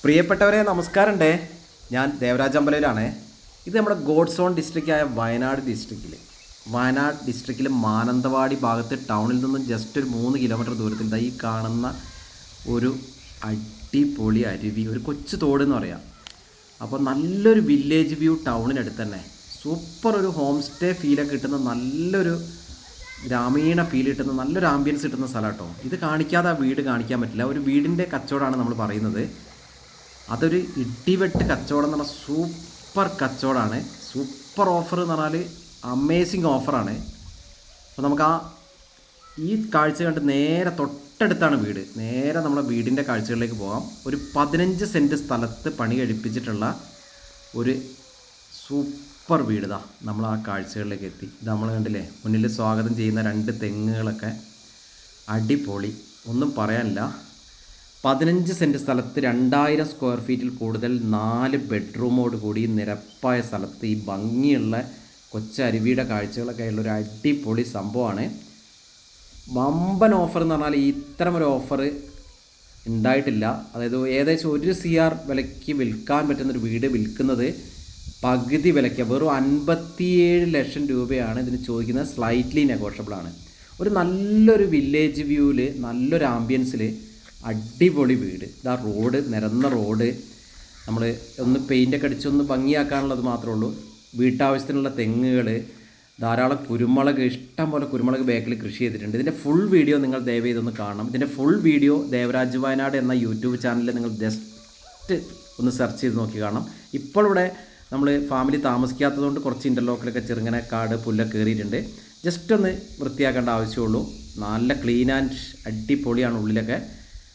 പ്രിയപ്പെട്ടവരെ നമസ്കാരമുണ്ടേ. ഞാൻ ദേവരാജ് അമ്പലയിലാണ്. ഇത് നമ്മുടെ ഗോഡ്സ് ഓൺ ഡിസ്ട്രിക്റ്റായ വയനാട് ഡിസ്ട്രിക്റ്റിൽ മാനന്തവാടി ഭാഗത്ത് ടൗണിൽ നിന്നും ജസ്റ്റ് ഒരു 3 കിലോമീറ്റർ ദൂരത്തിൽ ഈ കാണുന്ന ഒരു അടിപൊളി അരുവി, ഒരു കൊച്ചു തോട് എന്ന് പറയാം. അപ്പോൾ നല്ലൊരു വില്ലേജ് വ്യൂ ടൗണിനടുത്ത് തന്നെ, സൂപ്പർ ഒരു ഹോം സ്റ്റേ ഫീലൊക്കെ കിട്ടുന്ന, നല്ലൊരു ഗ്രാമീണ ഫീൽ കിട്ടുന്ന, നല്ലൊരു ആംബിയൻസ് കിട്ടുന്ന സ്ഥലം കേട്ടോ. ഇത് കാണിക്കാതെ ആ വീട് കാണിക്കാൻ പറ്റില്ല. ഒരു വീടിൻ്റെ കച്ചവടമാണ് നമ്മൾ പറയുന്നത്. അതൊരു ഇടിവെട്ട് കച്ചവടം എന്ന് പറഞ്ഞാൽ സൂപ്പർ കച്ചവടമാണ്. സൂപ്പർ ഓഫർ എന്ന് പറഞ്ഞാൽ അമേസിങ് ഓഫറാണ്. അപ്പോൾ നമുക്ക് ഈ കാഴ്ച കണ്ട് നേരെ തൊട്ടടുത്താണ് വീട്. നേരെ നമ്മളെ വീടിൻ്റെ കാഴ്ചകളിലേക്ക് പോകാം. ഒരു 15 സെൻറ്റ് സ്ഥലത്ത് പണി കഴിപ്പിച്ചിട്ടുള്ള ഒരു സൂപ്പർ വീട്. നമ്മൾ ആ കാഴ്ചകളിലേക്ക് എത്തി. ഇത് നമ്മൾ കണ്ടില്ലേ, മുന്നിൽ സ്വാഗതം ചെയ്യുന്ന 2 തെങ്ങുകളൊക്കെ അടിപൊളി, ഒന്നും പറയാനില്ല. 15 സെൻറ്റ് സ്ഥലത്ത് 2000 സ്ക്വയർ ഫീറ്റിൽ കൂടുതൽ 4 ബെഡ്റൂമോട് കൂടി നിരപ്പായ സ്ഥലത്ത് ഈ ഭംഗിയുള്ള കൊച്ചരുവിയുടെ കാഴ്ചകളൊക്കെ ഉള്ള ഒരു അടിപൊളി സംഭവമാണ്. വമ്പൻ ഓഫർ എന്ന് പറഞ്ഞാൽ ഇത്തരം ഒരു ഓഫർ ഉണ്ടായിട്ടില്ല. അതായത് ഏകദേശം 1 CR വിലയ്ക്ക് വിൽക്കാൻ പറ്റുന്നൊരു വീട് വിൽക്കുന്നത് പകുതി വിലയ്ക്ക്, വെറും 57 ലക്ഷം രൂപയാണ് ഇതിന് ചോദിക്കുന്നത്. സ്ലൈറ്റ്ലി നെഗോഷ്യബിളാണ്. ഒരു നല്ലൊരു വില്ലേജ് വ്യൂവിൽ, നല്ലൊരു ആംബിയൻസിൽ അടിപൊളി വീട്. ഇതാ റോഡ്, നിരന്ന റോഡ്. നമ്മൾ ഒന്ന് പെയിൻ്റൊക്കെ അടിച്ചൊന്ന് ഭംഗിയാക്കാനുള്ളത് മാത്രമേ ഉള്ളൂ. വീട്ടാവശ്യത്തിനുള്ള തെങ്ങുകൾ, ധാരാളം കുരുമുളക്, ഇഷ്ടം പോലെ കുരുമുളക് ബാക്കിൽ കൃഷി ചെയ്തിട്ടുണ്ട്. ഇതിൻ്റെ ഫുൾ വീഡിയോ നിങ്ങൾ ദയവ് ചെയ്തൊന്ന് കാണണം. ഇതിൻ്റെ ഫുൾ വീഡിയോ ദേവരാജ് വയനാട് എന്ന യൂട്യൂബ് ചാനലിൽ നിങ്ങൾ ജസ്റ്റ് ഒന്ന് സെർച്ച് ചെയ്ത് നോക്കി കാണണം. ഇപ്പോൾ ഇവിടെ നമ്മൾ ഫാമിലി താമസിക്കാത്തതുകൊണ്ട് കുറച്ച് ഇൻ്റർലോക്കിലൊക്കെ ചെറുങ്ങനെ കാട് പുല്ലൊക്കെ കയറിയിട്ടുണ്ട്. ജസ്റ്റ് ഒന്ന് വൃത്തിയാക്കേണ്ട ആവശ്യമുള്ളൂ. നല്ല ക്ലീൻ ആൻഡ് അടിപൊളിയാണ് ഉള്ളിലൊക്കെ.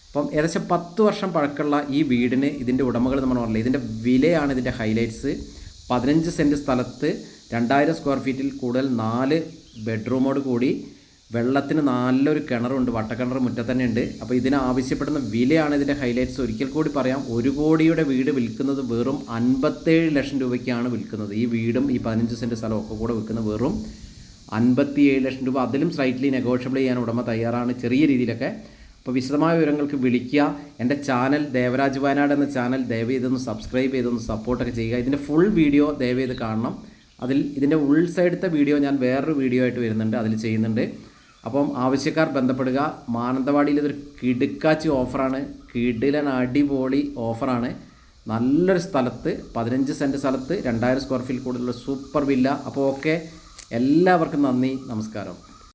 അപ്പം ഏകദേശം 10 വർഷം പഴക്കമുള്ള ഈ വീടിന് ഇതിൻ്റെ ഉടമകൾ നമ്മൾ പറഞ്ഞില്ല, ഇതിൻ്റെ വിലയാണ് ഇതിൻ്റെ ഹൈലൈറ്റ്സ്. 15 സെൻറ്റ് സ്ഥലത്ത് 2000 സ്ക്വയർ ഫീറ്റിൽ കൂടുതൽ 4 ബെഡ്റൂമോട് കൂടി വെള്ളത്തിന് നല്ലൊരു കിണറുണ്ട്, വട്ടക്കിണർ മുറ്റത്ത് തന്നെ ഉണ്ട്. അപ്പോൾ ഇതിന് ആവശ്യപ്പെടുന്ന വിലയാണ് ഇതിൻ്റെ ഹൈലൈറ്റ്സ്. ഒരിക്കൽ കൂടി പറയാം, 1 കോടിയുടെ വീട് വിൽക്കുന്നത് വെറും 57 ലക്ഷം രൂപയ്ക്കാണ് വിൽക്കുന്നത്. ഈ വീടും ഈ 15 സെൻറ്റ് സ്ഥലം ഒക്കെ കൂടെ വിൽക്കുന്നത് വെറും 57 ലക്ഷം രൂപ. അതിലും സ്ലൈറ്റ്ലി നെഗോഷ്യബിൾ ചെയ്യാൻ ഉടമ തയ്യാറാണ്, ചെറിയ രീതിയിലൊക്കെ. അപ്പോൾ വിശദമായ വിവരങ്ങൾക്ക് വിളിക്കുക. എൻ്റെ ചാനൽ ദേവരാജ് വയനാട് എന്ന ചാനൽ ദയവ് ചെയ്തൊന്ന് സബ്സ്ക്രൈബ് ചെയ്തൊന്ന് സപ്പോർട്ടൊക്കെ ചെയ്യുക. ഇതിൻ്റെ ഫുൾ വീഡിയോ ദയവ് ചെയ്ത് കാണണം. ഇതിൻ്റെ ഉൾ സൈഡത്തെ വീഡിയോ ഞാൻ വേറൊരു വീഡിയോ ആയിട്ട് വരുന്നുണ്ട്, അതിൽ ചെയ്യുന്നുണ്ട്. അപ്പം ആവശ്യക്കാർ ബന്ധപ്പെടുക. മാനന്തവാടിയിൽ ഇതൊരു കിടുക്കാച്ചി ഓഫറാണ്, കിടിലൻ അടിപൊളി ഓഫറാണ്. നല്ലൊരു സ്ഥലത്ത് 15 സെൻറ്റ് സ്ഥലത്ത് 2000 സ്ക്വയർ ഫീറ്റ് കൂടുതലുള്ള സൂപ്പർ വില്ല. അപ്പോൾ ഓക്കെ, എല്ലാവർക്കും നന്ദി, നമസ്കാരം.